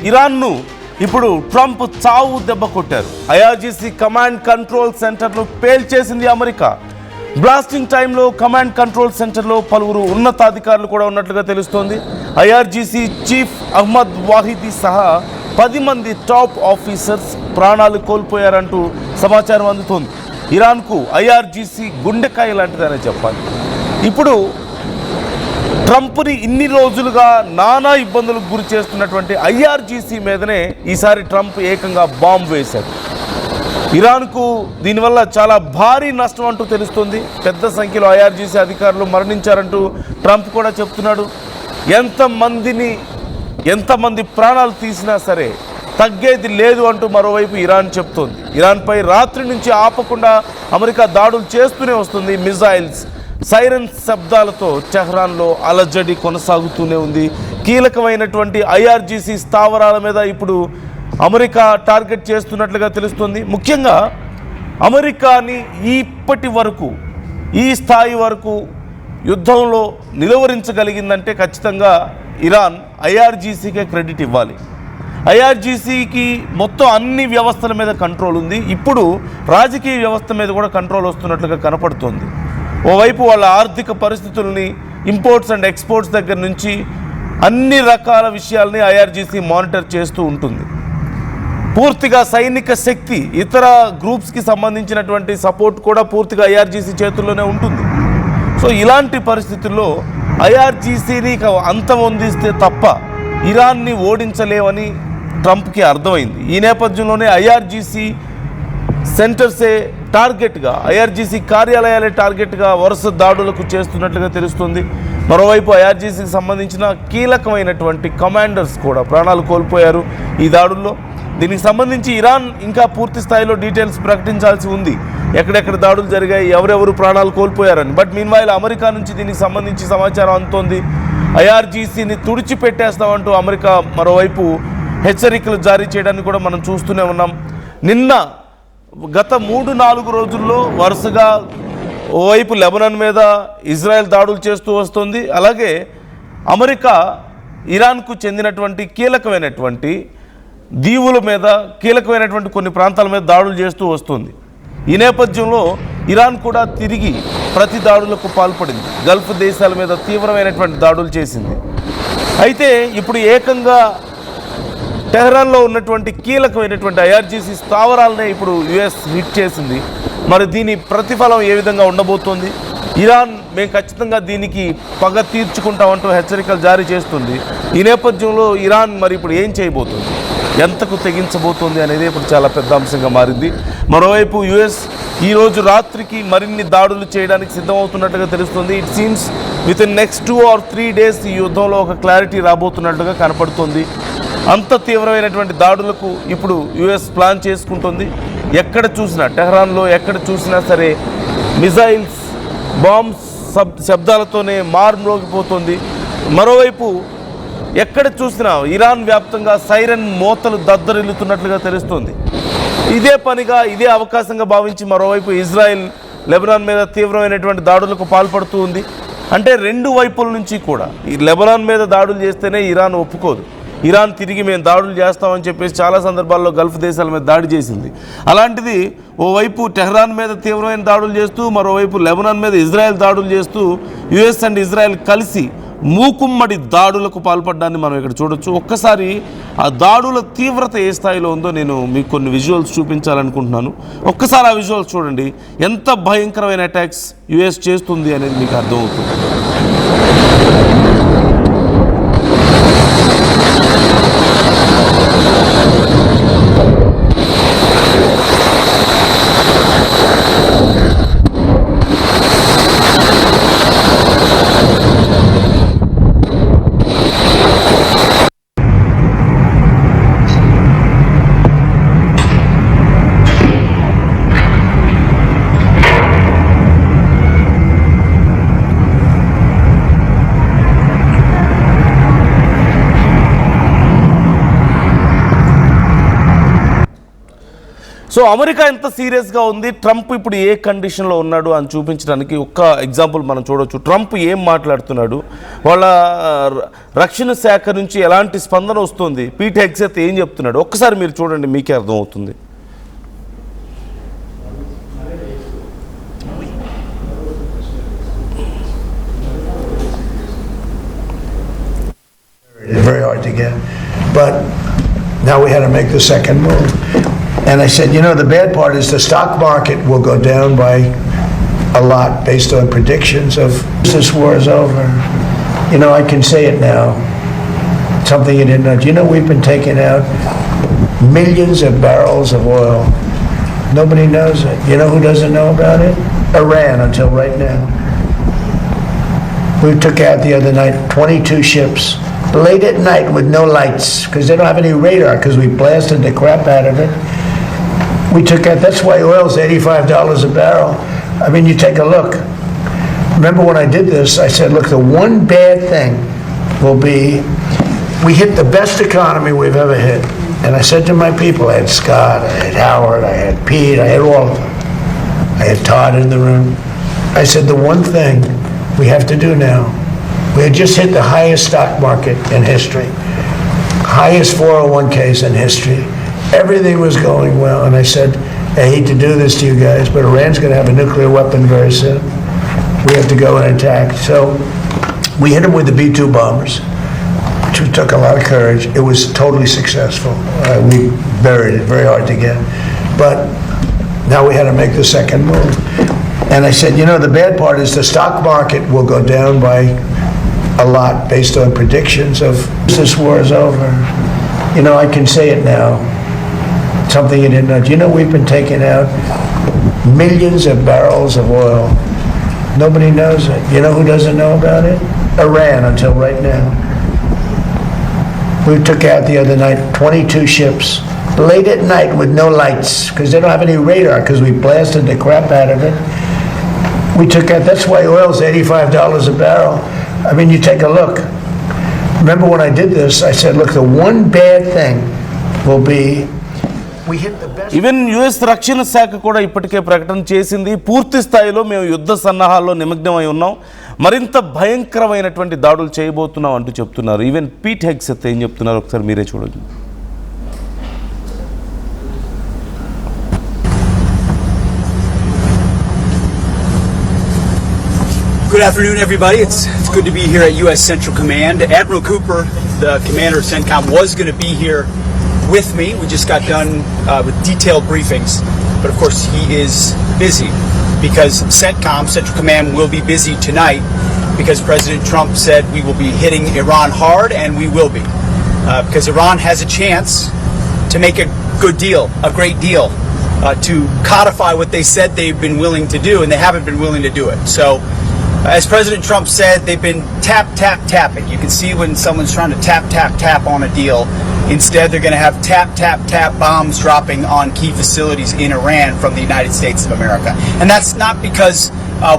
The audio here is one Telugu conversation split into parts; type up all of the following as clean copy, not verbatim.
ఇరాన్ను ఇప్పుడు ట్రంప్ చావు దెబ్బ కొట్టారు. ఐఆర్జీసీ కమాండ్ కంట్రోల్ సెంటర్ను పేల్చేసింది అమెరికా. బ్లాస్టింగ్ టైంలో కమాండ్ కంట్రోల్ సెంటర్లో పలువురు ఉన్నతాధికారులు కూడా ఉన్నట్లుగా తెలుస్తోంది. ఐఆర్జీసీ చీఫ్ అహ్మద్ వాహిదీ సహా 10 మంది టాప్ ఆఫీసర్స్ ప్రాణాలు కోల్పోయారంటూ సమాచారం అందుతోంది. ఇరాన్కు ఐఆర్జీసీ గుండెకాయ లాంటిదనే చెప్పాలి. ఇప్పుడు ట్రంప్ని ఇన్ని రోజులుగా నానా ఇబ్బందులకు గురి చేస్తున్నటువంటి ఐఆర్జీసీ మీదనే ఈసారి ట్రంప్ ఏకంగా బాంబు వేశారు. ఇరాన్కు దీనివల్ల చాలా భారీ నష్టం అంటూ తెలుస్తుంది. పెద్ద సంఖ్యలో ఐఆర్జీసీ అధికారులు మరణించారంటూ ట్రంప్ కూడా చెప్తున్నాడు. ఎంతమంది ప్రాణాలు తీసినా సరే తగ్గేది లేదు అంటూ మరోవైపు ఇరాన్ చెప్తోంది. ఇరాన్పై రాత్రి నుంచి ఆపకుండా అమెరికా దాడులు చేస్తూనే వస్తుంది. మిజైల్స్, సైరన్ శబ్దాలతో టెహ్రాన్లో అలజడి కొనసాగుతూనే ఉంది. కీలకమైనటువంటి ఐఆర్జీసీ స్థావరాల మీద ఇప్పుడు అమెరికా టార్గెట్ చేస్తున్నట్లుగా తెలుస్తుంది. ముఖ్యంగా అమెరికాని ఇప్పటి వరకు ఈ స్థాయి వరకు యుద్ధంలో నిలువరించగలిగిందంటే ఖచ్చితంగా ఇరాన్ ఐఆర్జీసీకే క్రెడిట్ ఇవ్వాలి. ఐఆర్జీసీకి మొత్తం అన్ని వ్యవస్థల మీద కంట్రోల్ ఉంది. ఇప్పుడు రాజకీయ వ్యవస్థ మీద కూడా కంట్రోల్ వస్తున్నట్లుగా కనపడుతోంది. ఓవైపు వాళ్ళ ఆర్థిక పరిస్థితుల్ని, ఇంపోర్ట్స్ అండ్ ఎక్స్పోర్ట్స్ దగ్గర నుంచి అన్ని రకాల విషయాల్ని ఐఆర్జీసీ మానిటర్ చేస్తూ ఉంటుంది. పూర్తిగా సైనిక శక్తి, ఇతర గ్రూప్స్కి సంబంధించినటువంటి సపోర్ట్ కూడా పూర్తిగా ఐఆర్జీసీ చేతుల్లోనే ఉంటుంది. సో ఇలాంటి పరిస్థితుల్లో ఐఆర్జీసీని అంతమొందిస్తే తప్ప ఇరాన్ని ఓడించలేవని ట్రంప్కి అర్థమైంది. ఈ నేపథ్యంలోనే ఐఆర్జీసీ సెంటర్సే టార్గెట్గా, ఐఆర్జీసీ కార్యాలయాలే టార్గెట్గా వరుస దాడులకు చేస్తున్నట్లుగా తెలుస్తుంది. మరోవైపు ఐఆర్జీసీకి సంబంధించిన కీలకమైనటువంటి కమాండర్స్ కూడా ప్రాణాలు కోల్పోయారు ఈ దాడుల్లో. దీనికి సంబంధించి ఇరాన్ ఇంకా పూర్తి స్థాయిలో డీటెయిల్స్ ప్రకటించాల్సి ఉంది, ఎక్కడెక్కడ దాడులు జరిగాయి, ఎవరెవరు ప్రాణాలు కోల్పోయారని. బట్ మీన్వైల్ అమెరికా నుంచి దీనికి సంబంధించి సమాచారం అందుతోంది. ఐఆర్జీసీని తుడిచిపెట్టేస్తామంటూ అమెరికా మరోవైపు హెచ్చరికలు జారీ చేయడాన్ని కూడా మనం చూస్తూనే ఉన్నాం. గత 3-4 రోజుల్లో వరుసగా ఓవైపు లెబనాన్ మీద ఇజ్రాయెల్ దాడులు చేస్తూ వస్తుంది. అలాగే అమెరికా ఇరాన్కు చెందినటువంటి కీలకమైనటువంటి దీవుల మీద, కీలకమైనటువంటి కొన్ని ప్రాంతాల మీద దాడులు చేస్తూ వస్తుంది. ఈ నేపథ్యంలో ఇరాన్ కూడా తిరిగి ప్రతి దాడులకు పాల్పడింది. గల్ఫ్ దేశాల మీద తీవ్రమైనటువంటి దాడులు చేసింది. అయితే ఇప్పుడు ఏకంగా టెహ్రాన్లో ఉన్నటువంటి కీలకమైనటువంటి ఐఆర్జీసీ స్థావరాలనే ఇప్పుడు యుఎస్ హిట్ చేసింది. మరి దీని ప్రతిఫలం ఏ విధంగా ఉండబోతోంది? ఇరాన్ మేము ఖచ్చితంగా దీనికి పగ తీర్చుకుంటామంటూ హెచ్చరికలు జారీ చేస్తుంది. ఈ నేపథ్యంలో ఇరాన్ మరి ఇప్పుడు ఏం చేయబోతుంది, ఎంతకు తెగించబోతోంది అనేది ఇప్పుడు చాలా పెద్ద అంశంగా మారింది. మరోవైపు యుఎస్ ఈరోజు రాత్రికి మరిన్ని దాడులు చేయడానికి సిద్ధమవుతున్నట్టుగా తెలుస్తుంది. It seems with in next 2 or 3 days ఈ యుద్ధంలో ఒక క్లారిటీ రాబోతున్నట్టుగా కనపడుతుంది. అంత తీవ్రమైనటువంటి దాడులకు ఇప్పుడు యుఎస్ ప్లాన్ చేసుకుంటుంది. ఎక్కడ చూసినా, టెహ్రాన్లో ఎక్కడ చూసినా సరే మిజైల్స్, బాంబ్స్ శబ్దాలతోనే మారుమ్రోగిపోతుంది. మరోవైపు ఎక్కడ చూసినా ఇరాన్ వ్యాప్తంగా సైరన్ మోతలు దద్దరిల్లుతున్నట్లుగా తెలుస్తుంది. ఇదే పనిగా, ఇదే అవకాశంగా భావించి మరోవైపు ఇజ్రాయెల్ లెబనాన్ మీద తీవ్రమైనటువంటి దాడులకు పాల్పడుతూ ఉంది. అంటే 2 వైపుల నుంచి కూడా ఈ లెబనాన్ మీద దాడులు చేస్తేనే ఇరాన్ ఒప్పుకోదు. ఇరాన్ తిరిగి మేము దాడులు చేస్తామని చెప్పేసి చాలా సందర్భాల్లో గల్ఫ్ దేశాల మీద దాడి చేసింది. అలాంటిది ఓవైపు టెహ్రాన్ మీద తీవ్రమైన దాడులు చేస్తూ, మరోవైపు లెబనాన్ మీద ఇజ్రాయెల్ దాడులు చేస్తూ యుఎస్ అండ్ ఇజ్రాయెల్ కలిసి మూకుమ్మడి దాడులకు పాల్పడ్డాన్ని మనం ఇక్కడ చూడొచ్చు. ఒక్కసారి ఆ దాడుల తీవ్రత ఏ స్థాయిలో ఉందో నేను మీకు కొన్ని విజువల్స్ చూపించాలనుకుంటున్నాను. ఒక్కసారి ఆ విజువల్స్ చూడండి. ఎంత భయంకరమైన అటాక్స్ యుఎస్ చేస్తుంది అనేది మీకు అర్థమవుతుంది. సో అమెరికా ఎంత సీరియస్గా ఉంది, ట్రంప్ ఇప్పుడు ఏ కండిషన్లో ఉన్నాడు అని చూపించడానికి ఒక్క ఎగ్జాంపుల్ మనం చూడవచ్చు. ట్రంప్ ఏం మాట్లాడుతున్నాడు, వాళ్ళ రక్షణ శాఖ నుంచి ఎలాంటి స్పందన వస్తుంది, పీట్ హెగ్సెత్ ఏం చెప్తున్నాడు, ఒక్కసారి మీరు చూడండి, మీకే అర్థమవుతుంది. Very hard to get, but now we had to make the second move. And I said, you know, the bad part is the stock market will go down by a lot based on predictions of this war is over. You know, I can say it now. Something you didn't know. Do you know we've been taking out millions of barrels of oil? Nobody knows it. You know who doesn't know about it? Iran, until right now. We took out the other night 22 ships late at night with no lights because they don't have any radar because we blasted the crap out of it. We took out, that's why oil's $85 a barrel. I mean, you take a look. Remember when I did this, I said, look, the one bad thing will be we hit the best economy we've ever hit. And I said to my people, I had Scott, I had Howard, I had Pete, I had all of them. I had Todd in the room. I said, the one thing we have to do now, we had just hit the highest stock market in history, highest 401ks in history. Everything was going well. And I said, I hate to do this to you guys, but Iran's going to have a nuclear weapon very soon. We have to go and attack. So we hit them with the B-2 bombers, which took a lot of courage. It was totally successful. We buried it, very hard to get. But now we had to make the second move. And I said, you know, the bad part is the stock market will go down by a lot based on predictions of this war is over. You know, I can say it now. Something you didn't know. Do you know we've been taking out millions of barrels of oil? Nobody knows it. You know who doesn't know about it? Iran, until right now. We took out the other night 22 ships late at night with no lights because they don't have any radar because we blasted the crap out of it. We took out, that's why oil's $85 a barrel. I mean, you take a look. Remember when I did this, I said, look, the one bad thing will be we hit the best. Even US రక్షణ శాఖ కూడా ఇప్పటికే ప్రకటన చేసింది, పూర్తి స్థాయిలో మేము యుద్ధ సన్నాహాల్లో నిమగ్నమై ఉన్నాం, మరింత భయంకరమైనటువంటి దాడులు చేయబోతున్నాం అంటూ చెప్తున్నారు. ఈవెన్ పీట్ హెగ్సెత్ ఏం చెప్తున్నారు ఒకసారి మీరే చూడండి. Good afternoon, everybody. It's good to be here at U.S. Central Command. Admiral Cooper, the commander of CENTCOM, was going to be here with me. We just got done with detailed briefings. But of course, he is busy because CENTCOM, Central Command, will be busy tonight because President Trump said we will be hitting Iran hard, and we will be. Because Iran has a chance to make a good deal, a great deal, to codify what they said they've been willing to do, and they haven't been willing to do it. So, as President Trump said, they've been tapping. You can see when someone's trying to tap on a deal. Instead, they're going to have tap bombs dropping on key facilities in Iran from the United States of America. And that's not because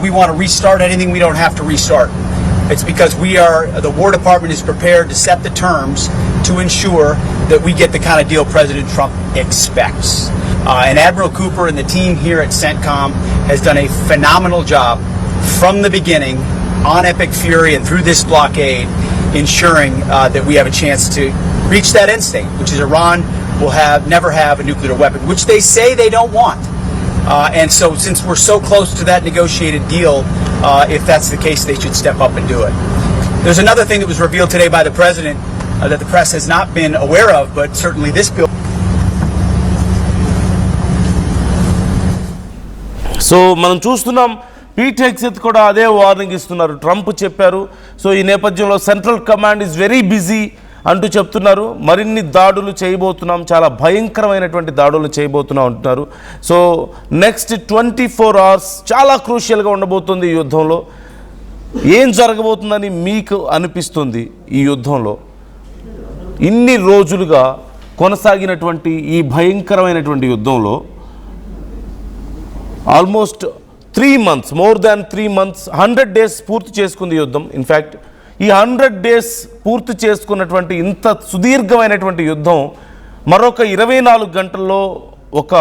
we want to restart anything we don't have to restart. It's because the War Department is prepared to set the terms to ensure that we get the kind of deal President Trump expects. And Admiral Cooper and the team here at CENTCOM has done a phenomenal job from the beginning on Epic Fury and through this blockade, ensuring that we have a chance to reach that end state, which is Iran will never have a nuclear weapon, which they say they don't want. And so since we're so close to that negotiated deal, if that's the case, they should step up and do it. There's another thing that was revealed today by the President that the press has not been aware of, but certainly this bill. So మనం చూస్తున్నాం, పీట్ హెగ్సెత్ కూడా అదే వార్నింగ్ ఇస్తున్నారు. ట్రంప్ చెప్పారు. సో ఈ నేపథ్యంలో central command is very busy అంటూ చెప్తున్నారు. మరిన్ని దాడులు చేయబోతున్నాం, చాలా భయంకరమైనటువంటి దాడులు చేయబోతున్నాం అంటున్నారు. సో నెక్స్ట్ 24 hours చాలా క్రూషియల్గా ఉండబోతుంది ఈ యుద్ధంలో. ఏం జరగబోతుందని మీకు అనిపిస్తుంది? ఈ యుద్ధంలో ఇన్ని రోజులుగా కొనసాగినటువంటి ఈ భయంకరమైనటువంటి యుద్ధంలో almost 3 months, more than 3 months, 100 days పూర్తి చేసుకుంది యుద్ధం. ఇన్ఫ్యాక్ట్ ఈ 100 days పూర్తి చేసుకున్నటువంటి ఇంత సుదీర్ఘమైనటువంటి యుద్ధం మరొక 24 గంటల్లో ఒక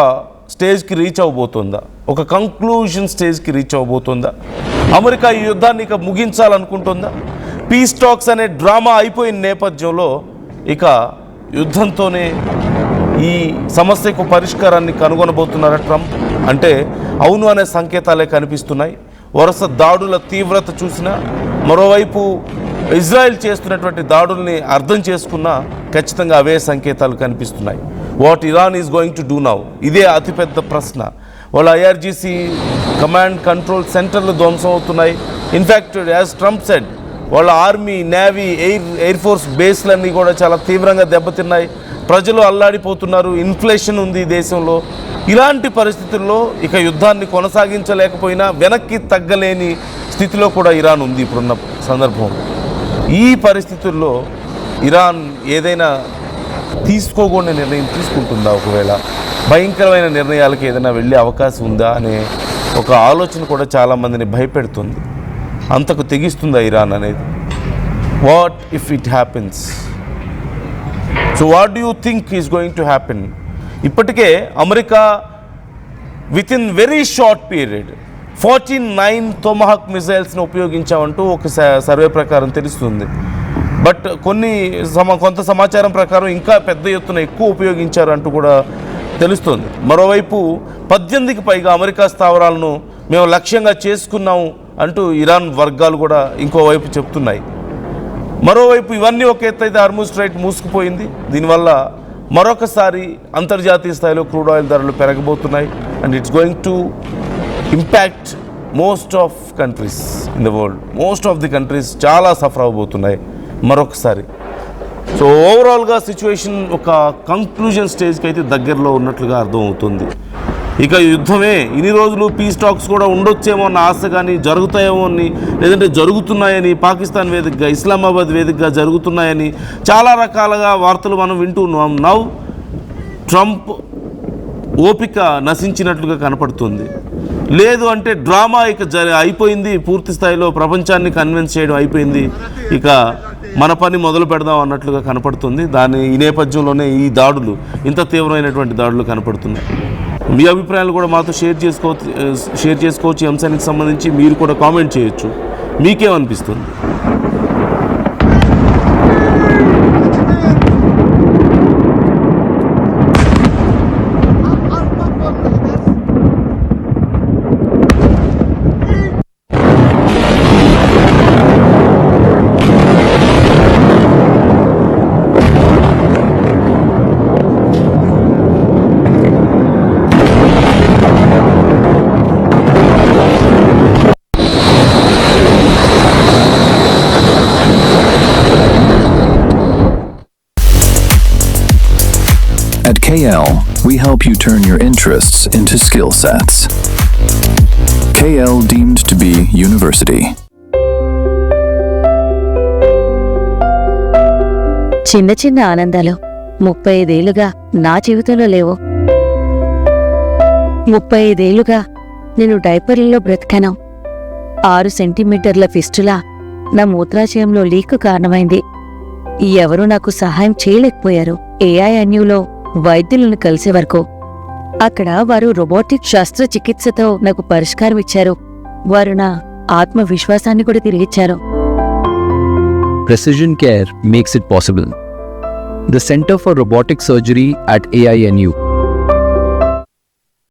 స్టేజ్కి రీచ్ అవ్వబోతుందా, ఒక కంక్లూజన్ స్టేజ్కి రీచ్ అవ్వబోతుందా? అమెరికా ఈ యుద్ధాన్ని ఇక ముగించాలనుకుంటుందా? పీస్ టాక్స్ అనే డ్రామా అయిపోయిన నేపథ్యంలో ఇక యుద్ధంతోనే ఈ సమస్యకు పరిష్కారాన్ని కనుగొనబోతున్నారా ట్రంప్? అంటే అవును అనే సంకేతాలే కనిపిస్తున్నాయి. వరుస దాడుల తీవ్రత చూసినా, మరోవైపు ఇజ్రాయెల్ చేస్తున్నటువంటి దాడుల్ని అర్థం చేసుకున్నా ఖచ్చితంగా అవే సంకేతాలు కనిపిస్తున్నాయి. What Iran is going to do now? ఇదే అతిపెద్ద ప్రశ్న. వాళ్ళ ఐఆర్జీసీ కమాండ్ కంట్రోల్ సెంటర్లు ధ్వంసం అవుతున్నాయి. ఇన్ఫ్యాక్ట్ యాజ్ ట్రంప్ సెడ్, వాళ్ళ ఆర్మీ, నేవీ, ఎయిర్ ఫోర్స్ బేస్లన్నీ కూడా చాలా తీవ్రంగా దెబ్బతిన్నాయి. ప్రజలు అల్లాడిపోతున్నారు. ఇన్ఫ్లేషన్ ఉంది ఈ దేశంలో. ఇలాంటి పరిస్థితుల్లో ఇక యుద్ధాన్ని కొనసాగించలేకపోయినా వెనక్కి తగ్గలేని స్థితిలో కూడా ఇరాన్ ఉంది ఇప్పుడున్న సందర్భంలో. ఈ పరిస్థితుల్లో ఇరాన్ ఏదైనా తీసుకోకూడని నిర్ణయం తీసుకుంటుందా? ఒకవేళ భయంకరమైన నిర్ణయాలకు ఏదైనా వెళ్ళే అవకాశం ఉందా అనే ఒక ఆలోచన కూడా చాలామందిని భయపెడుతుంది. అంతకు తెగిస్తుందా ఇరాన్ అనేది? What if it happens? So what do you think is going to happen? ఇప్పటికే America with in very short period 49 tomahawk మిజైల్స్ని ఉపయోగించామంటూ ఒక సర్వే ప్రకారం తెలుస్తుంది. బట్ కొంత సమాచారం ప్రకారం ఇంకా పెద్ద ఎత్తున ఎక్కువ ఉపయోగించారు అంటూ కూడా తెలుస్తుంది. మరోవైపు 18కి పైగా అమెరికా స్థావరాలను మేము లక్ష్యంగా చేసుకున్నాము అంటూ ఇరాన్ వర్గాలు కూడా ఇంకోవైపు చెప్తున్నాయి. మరోవైపు ఇవన్నీ ఒక ఎత్తు అయితే హార్ముజ్ స్ట్రైట్ మూసుకుపోయింది. దీనివల్ల మరొకసారి అంతర్జాతీయ స్థాయిలో క్రూడ్ ఆయిల్ ధరలు పెరగబోతున్నాయి. And it's going to impact most of countries in the world. Most of the countries చాలా సఫర్ అవబోతున్నాయి మరొకసారి. సో ఓవరాల్గా సిచ్యువేషన్ ఒక కంక్లూజన్ స్టేజ్కి అయితే దగ్గరలో ఉన్నట్లుగా అర్థమవుతుంది. ఇక యుద్ధమే ఇన్ని రోజులు పీస్ టాక్స్ కూడా ఉండొచ్చేమో అన్న ఆశ కానీ, జరుగుతాయేమో అని, లేదంటే జరుగుతున్నాయని, పాకిస్తాన్ వేదికగా, ఇస్లామాబాద్ వేదికగా జరుగుతున్నాయని చాలా రకాలుగా వార్తలు మనం వింటున్నాం. నౌ ట్రంప్ ఓపిక నశించినట్లుగా కనపడుతుంది. లేదు అంటే డ్రామా ఇక అయిపోయింది, పూర్తి స్థాయిలో ప్రపంచాన్ని కన్విన్స్ చేయడం అయిపోయింది, ఇక మన పని మొదలు పెడదాం అన్నట్లుగా కనపడుతుంది. ఈ నేపథ్యంలోనే ఈ దాడులు, ఇంత తీవ్రమైనటువంటి దాడులు కనపడుతున్నాయి. మీ అభిప్రాయాలు కూడా మాతో షేర్ చేసుకోవచ్చు. ఈ అంశానికి సంబంధించి మీరు కూడా కామెంట్ చేయొచ్చు. మీకేమనిపిస్తుంది? At KL, we help you turn your interests into skill sets. KL deemed to be university. చిన్న చిన్న ఆనందాలు 35 ఏళ్లుగా నా జీవితంలో లేవు. 35 ఏళ్లుగా నేను డైపర్లలో బ్రతికాను. 6 సెంటీమీటర్ల ఫిస్టులా నా మూత్రాశయంలో లీక్ కారణమైంది. ఎవరూ నాకు సహాయం చేయలేకపోయారు. AINUలో వైద్యులను కలిసే వరకు. అక్కడ వారు రోబోటిక్ శస్త్రచికిత్సతో నాకు పరిష్కారం ఇచ్చారు. వారు నా ఆత్మవిశ్వాసాన్ని కూడా తిరిగిచ్చారు. Precision care makes it possible. The Center for Robotic Surgery at AINU